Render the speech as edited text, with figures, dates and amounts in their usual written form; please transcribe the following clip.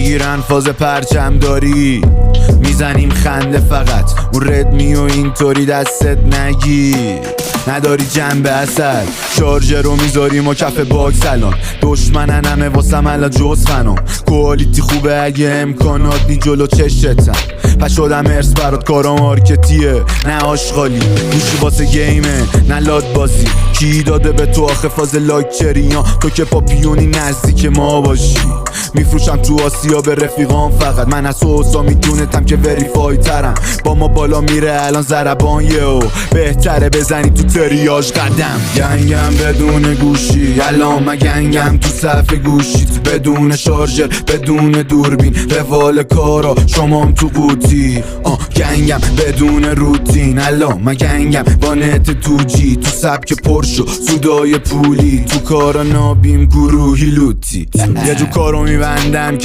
میگیرن فاز پرچم داری، میزنیم خنده فقط اون ردمی و اینطوری دستت نگیر. نداری جنبه اثر شارژر رو میذاریم و کف باک سلام. دشمنن همه واسم الان جز فنام. کوالیتی خوبه اگه امکانات نی جلو چشتم. پس شدم ارس برات کارا مارکتیه نه آشغالی. گوشی واسه گیمه نه لاد بازی. کی داده به تو آخه فاز لاکچریان؟ تو که پاپیونی نزدیک ما باشی. میفروشم تو آسیا به رفیقام فقط. من از اوسا میدونتم که وریفای ترم. با ما بالا میره الان ضربان یهو. بهتره بزنی تو تریاج قدم. گنگم بدون گوشی الان من گنگم تو صف گوشیت. بدون شارژر بدون دوربین روال کارا شمام تو قوطی. گنگم بدون روتین الان من گنگم با نت تو جی. تو سبک پرشو سودای پولی. تو کارا نابیم گروهی لوتی. یه جو کارو میبندم که